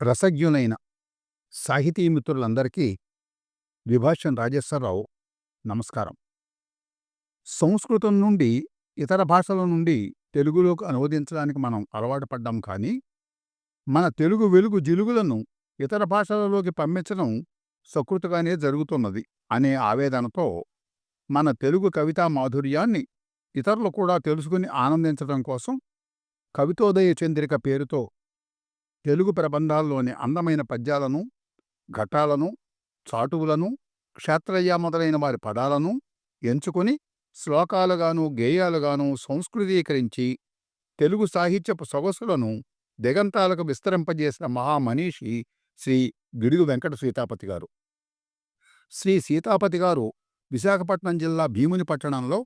రసజ్ఞులైన సాహితీ మిత్రులందరికీ ద్విభాష్యం రాజేశ్వరరావు నమస్కారం. సంస్కృతం నుండి ఇతర భాషల నుండి తెలుగులోకి అనువదించడానికి మనం అలవాటు పడ్డాం. కానీ మన తెలుగు వెలుగు జిలుగులను ఇతర భాషలలోకి పంపించడం సకృతగానే జరుగుతున్నది అనే ఆవేదనతో మన తెలుగు కవితా మాధుర్యాన్ని ఇతరులు కూడా తెలుసుకుని ఆనందించడం కోసం కవితోదయ చంద్రిక పేరుతో తెలుగు ప్రబంధాల్లోని అందమైన పద్యాలను, ఘట్టాలను, చాటువులను, క్షేత్రయ్య మొదలైన వారి పదాలను ఎంచుకుని శ్లోకాలుగాను, గేయాలుగాను సంస్కృతీకరించి తెలుగు సాహిత్యపు సొగసులను దిగంతాలకు విస్తరింపజేసిన మహామనీషి శ్రీ గిడుగు వెంకట సీతాపతి గారు. శ్రీ సీతాపతి గారు విశాఖపట్నం జిల్లా భీముని పట్టణంలో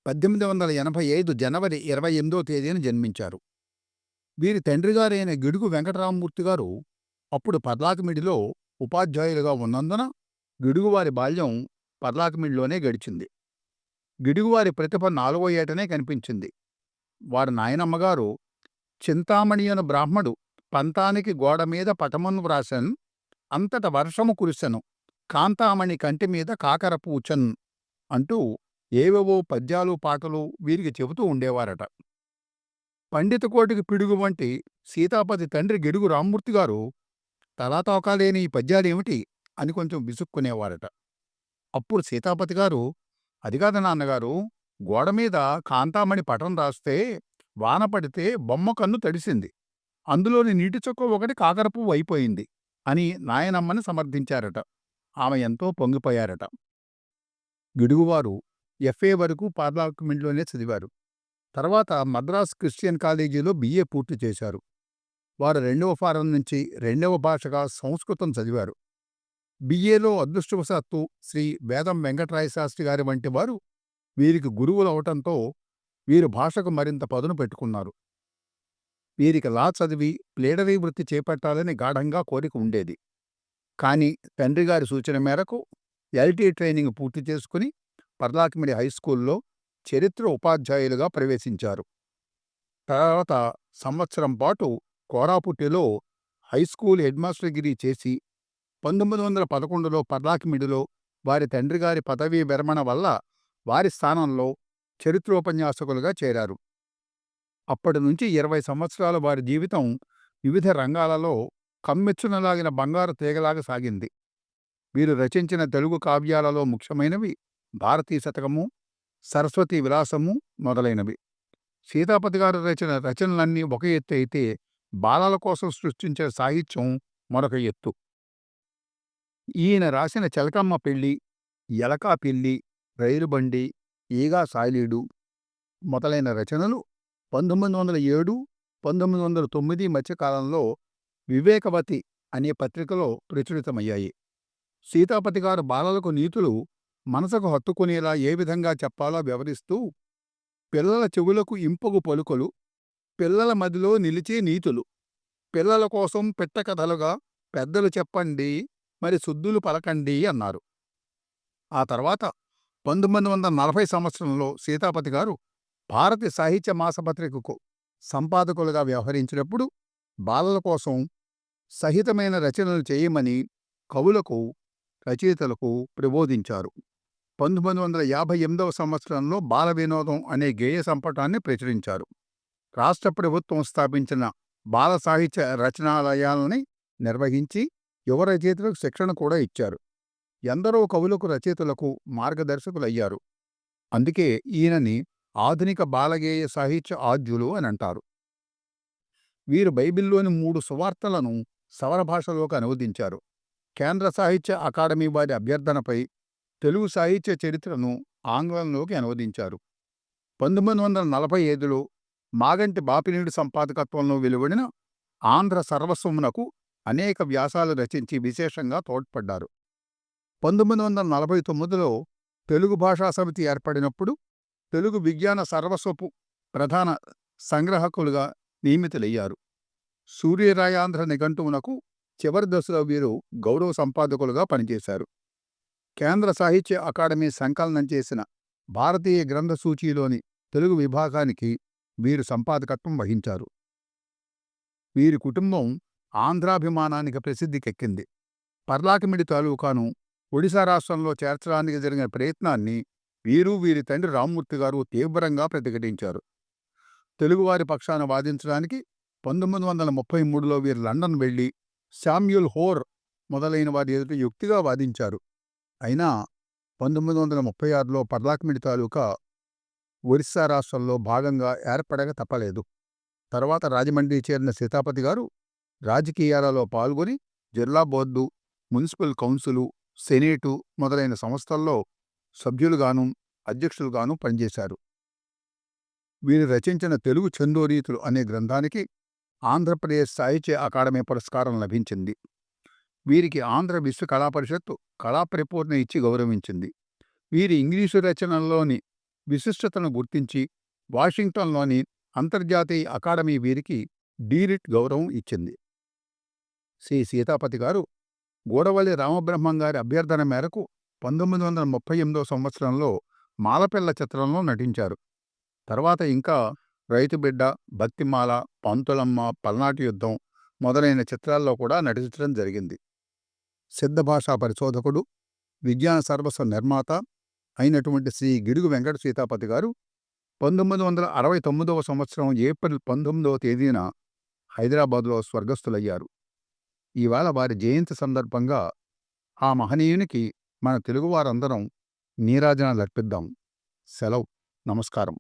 1885 జనవరి 28వ తేదీన జన్మించారు. వీరి తండ్రిగారైన గిడుగు వెంకటరామమూర్తి గారు అప్పుడు పర్లాకిమిడిలో ఉపాధ్యాయులుగా ఉన్నందున గిడుగువారి బాల్యం పర్లాకిమిడిలోనే గడిచింది. గిడుగువారి ప్రతిభ 4వ ఏటనే కనిపించింది. వారి నాయనమ్మగారు చింతామణి అను బ్రాహ్మడు పంతానికి గోడమీద పటమును వ్రాసెన్, అంతట వర్షము కురిసెను, కాంతామణి కంటిమీద కాకర పూచన్ అంటూ ఏవేవో పద్యాలు, పాటలు వీరికి చెబుతూ ఉండేవారట. పండితకోటికి పిడుగు వంటి సీతాపతి తండ్రి గిడుగు రామ్మూర్తిగారు తలాతోకాలేని ఈ పద్యాలేమిటి అని కొంచెం విసుక్కునేవారట. అప్పుడు సీతాపతి గారు, అదికాదు నాన్నగారు, గోడమీద కాంతామణి పటం రాస్తే వాన పడితే బొమ్మ కన్ను తడిసింది, అందులోని నీటి చుక్క ఒకటి కాకరపువ్వు అయిపోయింది అని నాయనమ్మని సమర్థించారట. ఆమె ఎంతో పొంగిపోయారట. గిడుగువారు FA వరకు పార్లాకిమిడిలోనే చదివారు. తర్వాత మద్రాస్ క్రిస్టియన్ కాలేజీలో BA పూర్తి చేశారు. వారు 2వ ఫారం నుంచి 2వ భాషగా సంస్కృతం చదివారు. BAలో అదృష్టవశాత్తు శ్రీ వేదం వెంకటరాయ శాస్త్రి గారి వంటి వారు వీరికి గురువులవటంతో వీరు భాషకు మరింత పదును పెట్టుకున్నారు. వీరికి లా చదివి ప్లేడరీ వృత్తి చేపట్టాలని గాఢంగా కోరిక ఉండేది. కానీ తండ్రిగారి సూచన మేరకు LT ట్రైనింగ్ పూర్తి చేసుకుని పర్లాకిమిడి హైస్కూల్లో చరిత్ర ఉపాధ్యాయులుగా ప్రవేశించారు. తర్వాత సంవత్సరం పాటు కోరాపుట్టిలో హైస్కూల్ హెడ్మాస్టర్గిరి చేసి 1911లో పర్లాకిమిడిలో వారి తండ్రిగారి పదవీ విరమణ వల్ల వారి స్థానంలో చరిత్రోపన్యాసకులుగా చేరారు. అప్పటి నుంచి 20 సంవత్సరాల వారి జీవితం వివిధ రంగాలలో కమ్మెచ్చునలాగిన బంగారు తీగలాగా సాగింది. వీరు రచించిన తెలుగు కావ్యాలలో ముఖ్యమైనవి భారతీ శతకము, సరస్వతీ విలాసము మొదలైనవి. సీతాపతి గారు రచనలన్నీ ఒక ఎత్తు అయితే బాలల కోసం సృష్టించిన సాహిత్యం మరొక ఎత్తు. ఈయన రాసిన చిలకమ్మ పెళ్ళి, ఎలకా పిల్లి, రైలుబండి, ఈగా సాలీడు మొదలైన రచనలు 1907, 1909 మధ్యకాలంలో వివేకవతి అనే పత్రికలో ప్రచురితమయ్యాయి. సీతాపతి గారు బాలలకు నీతులు మనసుకు హత్తుకునేలా ఏ విధంగా చెప్పాలో వివరిస్తూ, పిల్లల చెవులకు ఇంపగు పలుకులు, పిల్లల మదిలో నిలిచే నీతులు, పిల్లల కోసం పిట్ట కథలుగా పెద్దలు చెప్పండి, మరి సుద్దులు పలకండి అన్నారు. ఆ తర్వాత 1940 సంవత్సరంలో సీతాపతి గారు భారతి సాహిత్య మాసపత్రికకు సంపాదకులుగా వ్యవహరించినప్పుడు బాలల కోసం సహితమైన రచనలు చేయమని కవులకు, రచయితలకు ప్రబోధించారు. 1958వ సంవత్సరంలో బాల వినోదం అనే గేయ సంపుటాన్ని ప్రచురించారు. రాష్ట్ర ప్రభుత్వం స్థాపించిన బాల సాహిత్య రచనాలయాలని నిర్వహించి యువ రచయితలకు శిక్షణ కూడా ఇచ్చారు. ఎందరో కవులకు, రచయితలకు మార్గదర్శకులయ్యారు. అందుకే ఈయనని ఆధునిక బాలగేయ సాహిత్య ఆద్యులు అని అంటారు. వీరు బైబిల్లోని 3 సువార్తలను సవర భాషలోకి అనువదించారు. కేంద్ర సాహిత్య అకాడమీ వారి అభ్యర్థనపై తెలుగు సాహిత్య చరిత్రను ఆంగ్లంలోకి అనువదించారు. 1945లో మాగంటి బాపినీడు సంపాదకత్వంలో వెలువడిన ఆంధ్ర సర్వస్వమునకు అనేక వ్యాసాలు రచించి విశేషంగా తోడ్పడ్డారు. 1949లో తెలుగు భాషా సమితి ఏర్పడినప్పుడు తెలుగు విజ్ఞాన సర్వస్వపు ప్రధాన సంగ్రహకులుగా నియమితులయ్యారు. సూర్యరాయాంధ్ర నిఘంటువునకు చివరి దశలో వీరు గౌరవ సంపాదకులుగా పనిచేశారు. కేంద్ర సాహిత్య అకాడమీ సంకలనం చేసిన భారతీయ గ్రంథ సూచీలోని తెలుగు విభాగానికి వీరు సంపాదకత్వం వహించారు. వీరి కుటుంబం ఆంధ్రాభిమానానికి ప్రసిద్ధికెక్కింది. పర్లాకిమిడి తాలూకాను ఒడిశా రాష్ట్రంలో చేర్చడానికి జరిగిన ప్రయత్నాన్ని వీరు, వీరి తండ్రి రామ్మూర్తి గారు తీవ్రంగా ప్రతిఘటించారు. తెలుగువారి పక్షాన వాదించడానికి 1933లో వీరు లండన్ వెళ్లి శామ్యూల్ హోర్ మొదలైన వారి ఎదుట యుక్తిగా వాదించారు. అయినా 1936లో పర్లాకిమిడి తాలూకా ఒరిస్సా రాష్ట్రంలో భాగంగా ఏర్పడక తప్పలేదు. తర్వాత రాజమండ్రి చేరిన సీతాపతి గారు రాజకీయాలలో పాల్గొని జిల్లా బోర్డు, మున్సిపల్ కౌన్సిలు, సెనేటు మొదలైన సంస్థల్లో సభ్యులుగాను, అధ్యక్షులుగాను పనిచేశారు. వీరు రచించిన తెలుగు చందోరీతులు అనే గ్రంథానికి ఆంధ్రప్రదేశ్ సాహిత్య అకాడమీ పురస్కారం లభించింది. వీరికి ఆంధ్ర విశ్వ కళాపరిషత్తు కళాప్రపూర్ణ ఇచ్చి గౌరవించింది. వీరి ఇంగ్లీషు రచనల్లోని విశిష్టతను గుర్తించి వాషింగ్టన్లోని అంతర్జాతీయ అకాడమీ వీరికి డీలిట్ గౌరవం ఇచ్చింది. శ్రీ సీతాపతి గారు గూడవల్లి రామబ్రహ్మం గారి అభ్యర్థన మేరకు 1938 సంవత్సరంలో మాలపిల్ల చిత్రంలో నటించారు. తర్వాత ఇంకా రైతుబిడ్డ, భక్తిమాల, పంతులమ్మ, పల్నాటి యుద్ధం మొదలైన చిత్రాల్లో కూడా నటించడం జరిగింది. సిద్ధభాషా పరిశోధకుడు, విజ్ఞాన సర్వస్వ నిర్మాత అయినటువంటి శ్రీ గిడుగు వెంకట సీతాపతి గారు 1969 సంవత్సరం ఏప్రిల్ 19వ తేదీన హైదరాబాద్లో స్వర్గస్థులయ్యారు. ఇవాళ వారి జయంతి సందర్భంగా ఆ మహనీయునికి మన తెలుగువారందరం నీరాజనాలర్పిద్దాం. సెలవు. నమస్కారం.